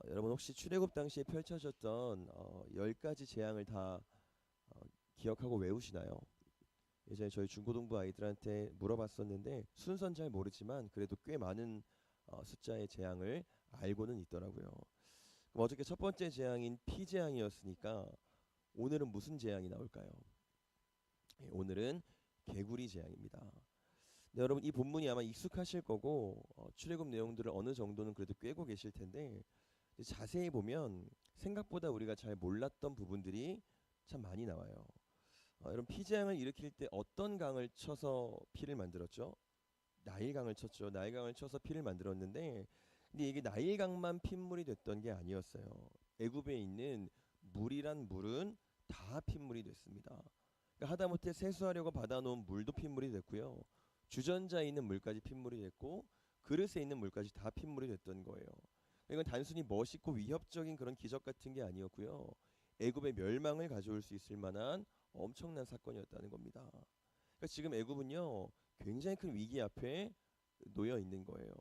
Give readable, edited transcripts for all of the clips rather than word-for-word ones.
여러분 혹시 출애굽 당시에 펼쳐졌던 10가지 재앙을 다 기억하고 외우시나요? 예전에 저희 중고등부 아이들한테 물어봤었는데 순서는 잘 모르지만 그래도 꽤 많은 숫자의 재앙을 알고는 있더라고요. 그럼 어저께 첫 번째 재앙인 피재앙이었으니까 오늘은 무슨 재앙이 나올까요? 오늘은 개구리 재앙입니다. 네, 여러분 이 본문이 아마 익숙하실 거고 출애굽 내용들을 어느 정도는 그래도 꿰고 계실 텐데 자세히 보면 생각보다 우리가 잘 몰랐던 부분들이 참 많이 나와요. 여러분 피재앙을 일으킬 때 어떤 강을 쳐서 피를 만들었죠? 나일강을 쳤죠. 나일강을 쳐서 피를 만들었는데 근데 이게 나일강만 핏물이 됐던 게 아니었어요. 애굽에 있는 물이란 물은 다 핏물이 됐습니다. 그러니까 하다못해 세수하려고 받아놓은 물도 핏물이 됐고요. 주전자에 있는 물까지 핏물이 됐고 그릇에 있는 물까지 다 핏물이 됐던 거예요. 이건 단순히 멋있고 위협적인 그런 기적 같은 게 아니었고요. 애굽의 멸망을 가져올 수 있을 만한 엄청난 사건이었다는 겁니다. 그러니까 지금 애굽은요 굉장히 큰 위기 앞에 놓여 있는 거예요.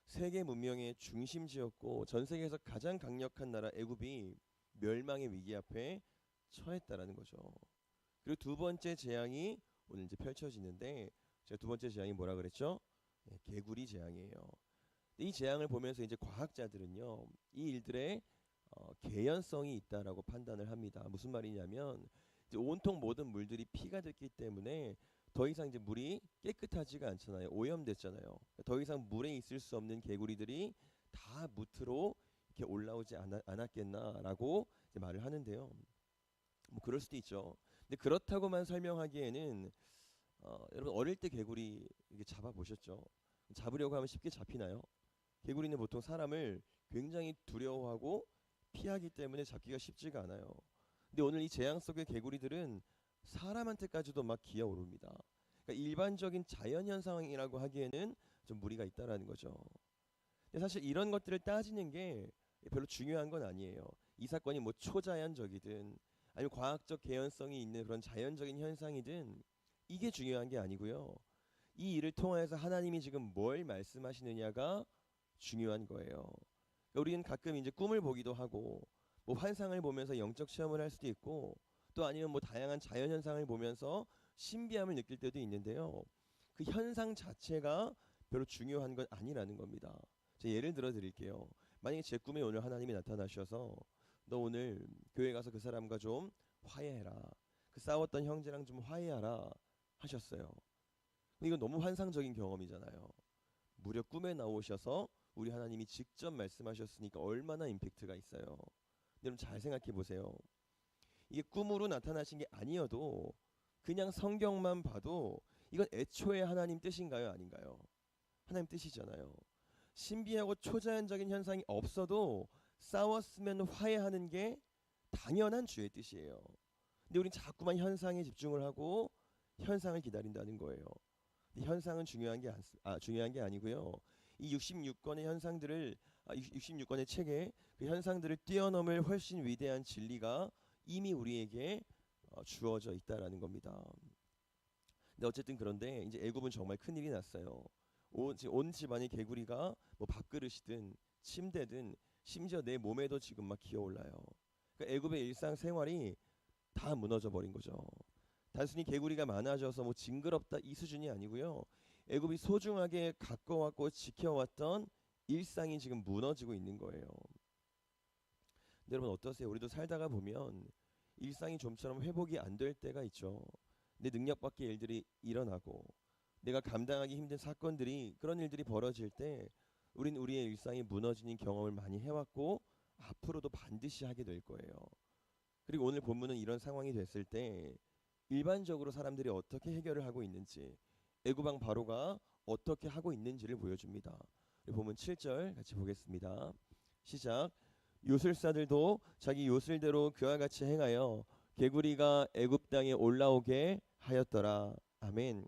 세계 문명의 중심지였고 전 세계에서 가장 강력한 나라 애굽이 멸망의 위기 앞에 처했다라는 거죠. 그리고 두 번째 재앙이 오늘 이제 펼쳐지는데 제가 두 번째 재앙이 뭐라 그랬죠? 개구리 재앙이에요. 이 재앙을 보면서 이제 과학자들은요 이 일들의 개연성이 있다라고 판단을 합니다. 무슨 말이냐면 이제 온통 모든 물들이 피가 됐기 때문에 더 이상 이제 물이 깨끗하지가 않잖아요. 오염됐잖아요. 더 이상 물에 있을 수 없는 개구리들이 다 무트로 이렇게 올라오지 않았겠나라고 이제 말을 하는데요. 뭐 그럴 수도 있죠. 근데 그렇다고만 설명하기에는 여러분 어릴 때 개구리 이렇게 잡아 보셨죠? 잡으려고 하면 쉽게 잡히나요? 개구리는 보통 사람을 굉장히 두려워하고 피하기 때문에 잡기가 쉽지가 않아요. 근데 오늘 이 재앙 속의 개구리들은 사람한테까지도 막 기어오릅니다. 그러니까 일반적인 자연 현상이라고 하기에는 좀 무리가 있다라는 거죠. 근데 사실 이런 것들을 따지는 게 별로 중요한 건 아니에요. 이 사건이 뭐 초자연적이든 아니면 과학적 개연성이 있는 그런 자연적인 현상이든 이게 중요한 게 아니고요. 이 일을 통해서 하나님이 지금 뭘 말씀하시느냐가 중요한 거예요. 그러니까 우리는 가끔 이제 꿈을 보기도 하고 뭐 환상을 보면서 영적 체험을 할 수도 있고 또 아니면 뭐 다양한 자연 현상을 보면서 신비함을 느낄 때도 있는데요. 그 현상 자체가 별로 중요한 건 아니라는 겁니다. 제가 예를 들어 드릴게요. 만약에 제 꿈에 오늘 하나님이 나타나셔서 너 오늘 교회 가서 그 사람과 좀 화해해라. 그 싸웠던 형제랑 좀 화해하라 하셨어요. 근데 이건 너무 환상적인 경험이잖아요. 무려 꿈에 나오셔서 우리 하나님이 직접 말씀하셨으니까 얼마나 임팩트가 있어요. 여러분 잘 생각해 보세요. 이게 꿈으로 나타나신 게 아니어도 그냥 성경만 봐도 이건 애초에 하나님 뜻인가요, 아닌가요? 하나님 뜻이잖아요. 신비하고 초자연적인 현상이 없어도 싸웠으면 화해하는 게 당연한 주의 뜻이에요. 근데 우린 자꾸만 현상에 집중을 하고 현상을 기다린다는 거예요. 현상은 중요한 게 아니고요. 이 66권의 현상들을 66권의 책에 그 현상들을 뛰어넘을 훨씬 위대한 진리가 이미 우리에게 주어져 있다라는 겁니다. 근데 어쨌든 그런데 이제 애굽은 정말 큰 일이 났어요. 온 집안의 개구리가 뭐 밥그릇이든 침대든 심지어 내 몸에도 지금 막 기어올라요. 그러니까 애굽의 일상 생활이 다 무너져 버린 거죠. 단순히 개구리가 많아져서 뭐 징그럽다 이 수준이 아니고요. 애굽이 소중하게 가꿔왔고 지켜왔던 일상이 지금 무너지고 있는 거예요. 근데 여러분 어떠세요? 우리도 살다가 보면 일상이 좀처럼 회복이 안 될 때가 있죠. 내 능력 밖의 일들이 일어나고 내가 감당하기 힘든 사건들이 그런 일들이 벌어질 때 우린 우리의 일상이 무너지는 경험을 많이 해왔고 앞으로도 반드시 하게 될 거예요. 그리고 오늘 본문은 이런 상황이 됐을 때 일반적으로 사람들이 어떻게 해결을 하고 있는지 애굽왕 바로가 어떻게 하고 있는지를 보여줍니다. 우리 본문 7절 같이 보겠습니다. 시작. 요술사들도 자기 요술대로 그와 같이 행하여 개구리가 애굽 땅에 올라오게 하였더라. 아멘.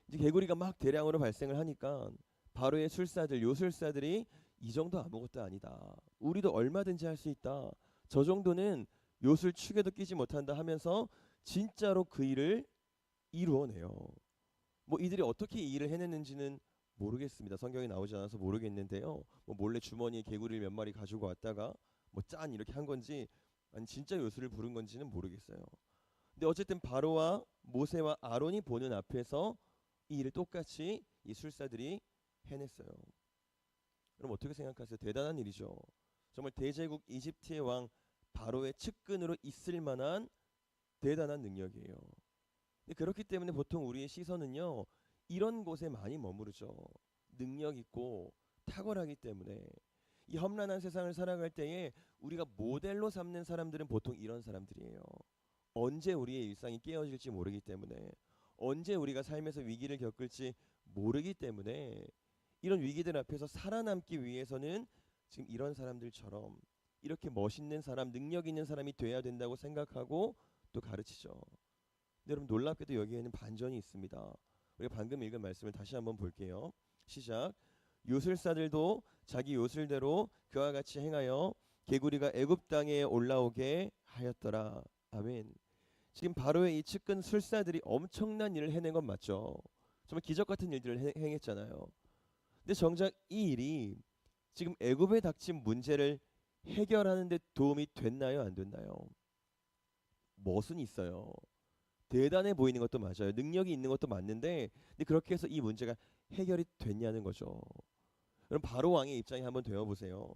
이제 개구리가 막 대량으로 발생을 하니까 바로의 술사들, 요술사들이 이 정도 아무것도 아니다. 우리도 얼마든지 할 수 있다. 저 정도는 요술 축에도 끼지 못한다 하면서 진짜로 그 일을 이루어내요. 뭐 이들이 어떻게 이 일을 해냈는지는 모르겠습니다. 성경에 나오지 않아서 모르겠는데요. 뭐 몰래 주머니에 개구리를 몇 마리 가지고 왔다가 뭐 짠 이렇게 한 건지 아니 진짜 요술을 부른 건지는 모르겠어요. 근데 어쨌든 바로와 모세와 아론이 보는 앞에서 이 일을 똑같이 이 술사들이 해냈어요. 그럼 어떻게 생각하세요? 대단한 일이죠. 정말 대제국 이집트의 왕 바로의 측근으로 있을 만한 대단한 능력이에요. 근데 그렇기 때문에 보통 우리의 시선은요 이런 곳에 많이 머무르죠. 능력 있고 탁월하기 때문에 이 험난한 세상을 살아갈 때에 우리가 모델로 삼는 사람들은 보통 이런 사람들이에요. 언제 우리의 일상이 깨어질지 모르기 때문에 언제 우리가 삶에서 위기를 겪을지 모르기 때문에 이런 위기들 앞에서 살아남기 위해서는 지금 이런 사람들처럼 이렇게 멋있는 사람, 능력 있는 사람이 돼야 된다고 생각하고 또 가르치죠. 근데 여러분 놀랍게도 여기에는 반전이 있습니다. 우리가 방금 읽은 말씀을 다시 한번 볼게요. 시작. 요술사들도 자기 요술대로 그와 같이 행하여 개구리가 애굽 땅에 올라오게 하였더라. 아멘. 지금 바로의 이 측근 술사들이 엄청난 일을 해낸 건 맞죠. 정말 기적 같은 일들을 행했잖아요. 근데 정작 이 일이 지금 애굽에 닥친 문제를 해결하는 데 도움이 됐나요? 안 됐나요? 멋은 있어요. 대단해 보이는 것도 맞아요. 능력이 있는 것도 맞는데 근데 그렇게 해서 이 문제가 해결이 됐냐는 거죠. 그럼 바로 왕의 입장에 한번 되어 보세요.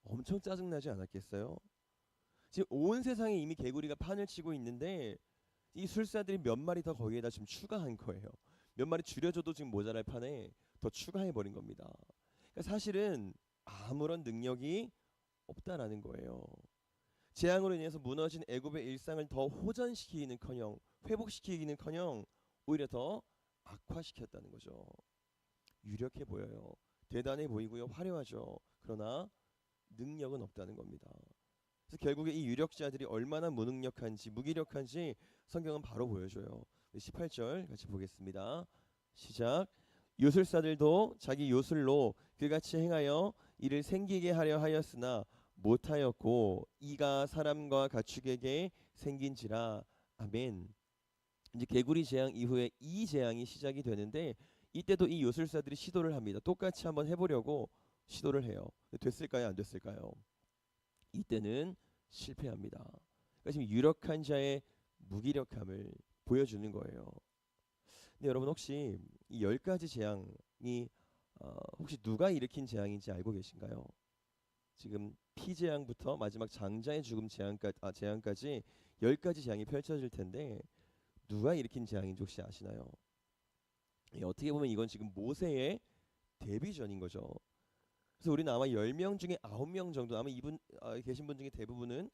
엄청 짜증나지 않았겠어요? 지금 온 세상에 이미 개구리가 판을 치고 있는데 이 술사들이 몇 마리 더 거기에다 지금 추가한 거예요. 몇 마리 줄여줘도 지금 모자랄 판에 더 추가해 버린 겁니다. 그러니까 사실은 아무런 능력이 없다라는 거예요. 재앙으로 인해서 무너진 애굽의 일상을 더 호전시키기는커녕 회복시키기는커녕 오히려 더 악화시켰다는 거죠. 유력해 보여요. 대단해 보이고요. 화려하죠. 그러나 능력은 없다는 겁니다. 그래서 결국에 이 유력자들이 얼마나 무능력한지 무기력한지 성경은 바로 보여줘요. 18절 같이 보겠습니다. 시작. 요술사들도 자기 요술로 그같이 행하여 이를 생기게 하려 하였으나 못하였고 이가 사람과 가축에게 생긴지라. 아멘. 이제 개구리 재앙 이후에 이 재앙이 시작이 되는데 이때도 이 요술사들이 시도를 합니다. 똑같이 한번 해보려고 시도를 해요. 됐을까요? 안 됐을까요? 이때는 실패합니다. 그러니까 지금 유력한 자의 무기력함을 보여주는 거예요. 근데 여러분 혹시 이 10가지 재앙이 혹시 누가 일으킨 재앙인지 알고 계신가요? 지금 피재앙부터 마지막 장자의 죽음 재앙까지 10가지 재앙이 펼쳐질 텐데 누가 일으킨 재앙인지 혹시 아시나요? 어떻게 보면 이건 지금 모세의 데뷔전인 거죠. 그래서 우리는 아마 10명 중에 9명 정도 아마 이분 계신 분 중에 대부분은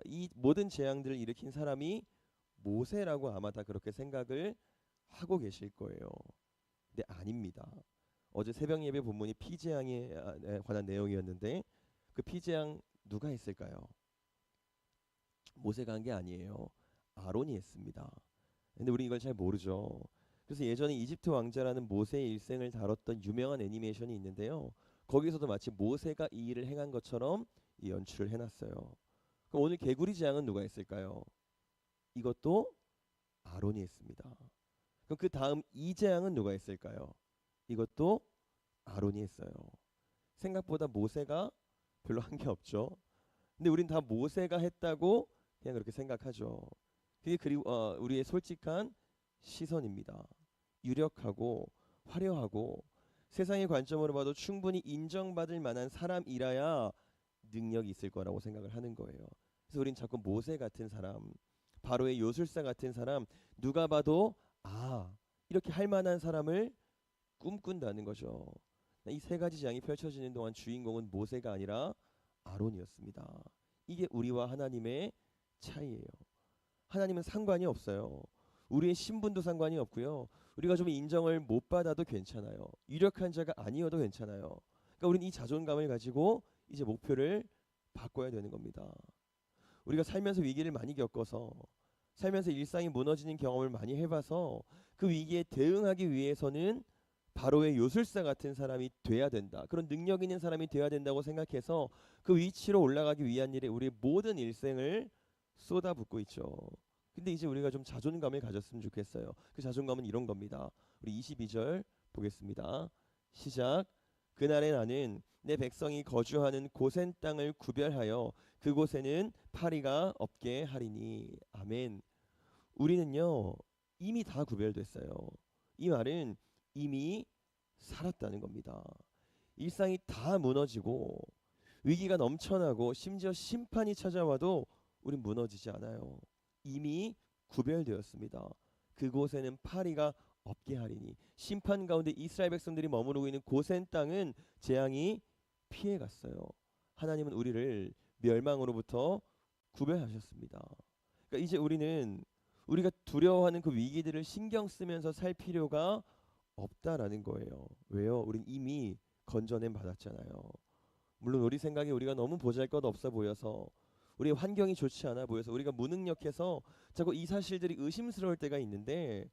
이 모든 재앙들을 일으킨 사람이 모세라고 아마 다 그렇게 생각을 하고 계실 거예요. 근데 아닙니다. 어제 새벽 예배 본문이 피재앙에 관한 내용이었는데 그 피재앙 누가 했을까요? 모세가 한 게 아니에요. 아론이 했습니다. 근데 우리 이걸 잘 모르죠. 그래서 예전에 이집트 왕자라는 모세의 일생을 다뤘던 유명한 애니메이션이 있는데요. 거기서도 마치 모세가 이 일을 행한 것처럼 이 연출을 해놨어요. 그럼 오늘 개구리 재앙은 누가 했을까요? 이것도 아론이 했습니다. 그럼 그 다음 이 재앙은 누가 했을까요? 이것도 아론이 했어요. 생각보다 모세가 별로 한 게 없죠. 근데 우린 다 모세가 했다고 그냥 그렇게 생각하죠. 그게 그리고 우리의 솔직한 시선입니다. 유력하고 화려하고 세상의 관점으로 봐도 충분히 인정받을 만한 사람이라야 능력이 있을 거라고 생각을 하는 거예요. 그래서 우린 자꾸 모세 같은 사람, 바로의 요술사 같은 사람, 누가 봐도 이렇게 할 만한 사람을 꿈꾼다는 거죠. 이 세 가지 재앙이 펼쳐지는 동안 주인공은 모세가 아니라 아론이었습니다. 이게 우리와 하나님의 차이예요. 하나님은 상관이 없어요. 우리의 신분도 상관이 없고요. 우리가 좀 인정을 못 받아도 괜찮아요. 유력한 자가 아니어도 괜찮아요. 그러니까 우리는 이 자존감을 가지고 이제 목표를 바꿔야 되는 겁니다. 우리가 살면서 위기를 많이 겪어서 살면서 일상이 무너지는 경험을 많이 해봐서 그 위기에 대응하기 위해서는 바로의 요술사 같은 사람이 돼야 된다. 그런 능력 있는 사람이 돼야 된다고 생각해서 그 위치로 올라가기 위한 일에 우리의 모든 일생을 쏟아붓고 있죠. 근데 이제 우리가 좀 자존감을 가졌으면 좋겠어요. 그 자존감은 이런 겁니다. 우리 22절 보겠습니다. 시작. 그날에 나는 내 백성이 거주하는 고센 땅을 구별하여 그곳에는 파리가 없게 하리니. 아멘. 우리는요 이미 다 구별됐어요. 이 말은 이미 살았다는 겁니다. 일상이 다 무너지고 위기가 넘쳐나고 심지어 심판이 찾아와도 우린 무너지지 않아요. 이미 구별되었습니다. 그곳에는 파리가 없게 하리니. 심판 가운데 이스라엘 백성들이 머무르고 있는 고센 땅은 재앙이 피해갔어요. 하나님은 우리를 멸망으로부터 구별하셨습니다. 그러니까 이제 우리는 우리가 두려워하는 그 위기들을 신경 쓰면서 살 필요가 없다라는 거예요. 왜요? 우린 이미 건져냄 받았잖아요. 물론 우리 생각에 우리가 너무 보잘것없어 보여서 우리 환경이 좋지 않아 보여서 우리가 무능력해서 자꾸 이 사실들이 의심스러울 때가 있는데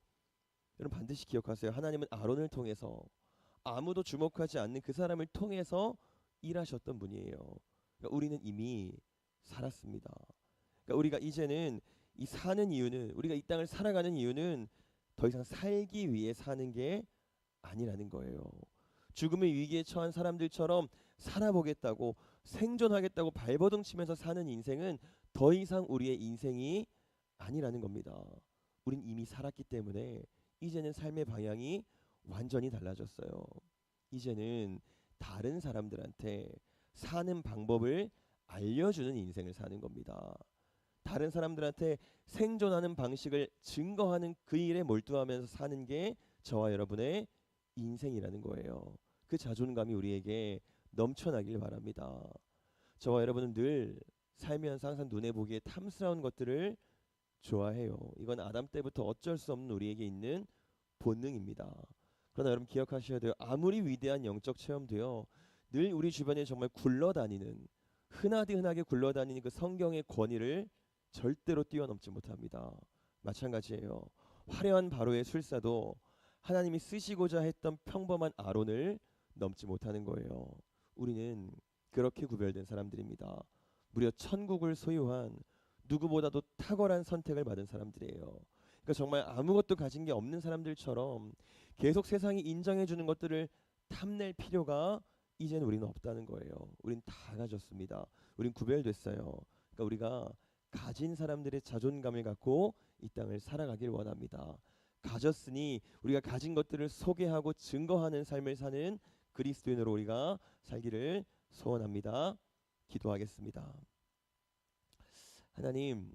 여러분 반드시 기억하세요. 하나님은 아론을 통해서 아무도 주목하지 않는 그 사람을 통해서 일하셨던 분이에요. 그러니까 우리는 이미 살았습니다. 그러니까 우리가 이제는 이 사는 이유는 우리가 이 땅을 살아가는 이유는 더 이상 살기 위해 사는 게 아니라는 거예요. 죽음의 위기에 처한 사람들처럼 살아보겠다고 생존하겠다고 발버둥 치면서 사는 인생은 더 이상 우리의 인생이 아니라는 겁니다. 우린 이미 살았기 때문에 이제는 삶의 방향이 완전히 달라졌어요. 이제는 다른 사람들한테 사는 방법을 알려주는 인생을 사는 겁니다. 다른 사람들한테 생존하는 방식을 증거하는 그 일에 몰두하면서 사는 게 저와 여러분의 인생이라는 거예요. 그 자존감이 우리에게 넘쳐나길 바랍니다. 저와 여러분은 늘 살면서 항상 눈에 보기에 탐스러운 것들을 좋아해요. 이건 아담 때부터 어쩔 수 없는 우리에게 있는 본능입니다. 그러나 여러분 기억하셔야 돼요. 아무리 위대한 영적 체험도요. 늘 우리 주변에 정말 굴러다니는 흔하게 굴러다니는 그 성경의 권위를 절대로 뛰어넘지 못합니다. 마찬가지예요. 화려한 바로의 술사도 하나님이 쓰시고자 했던 평범한 아론을 넘지 못하는 거예요. 우리는 그렇게 구별된 사람들입니다. 무려 천국을 소유한 누구보다도 탁월한 선택을 받은 사람들이에요. 그러니까 정말 아무것도 가진 게 없는 사람들처럼 계속 세상이 인정해 주는 것들을 탐낼 필요가 이제는 우리는 없다는 거예요. 우린 다 가졌습니다. 우린 구별됐어요. 그러니까 우리가 가진 사람들의 자존감을 갖고 이 땅을 살아가길 원합니다. 가졌으니 우리가 가진 것들을 소개하고 증거하는 삶을 사는 그리스도인으로 우리가 살기를 소원합니다. 기도하겠습니다. 하나님,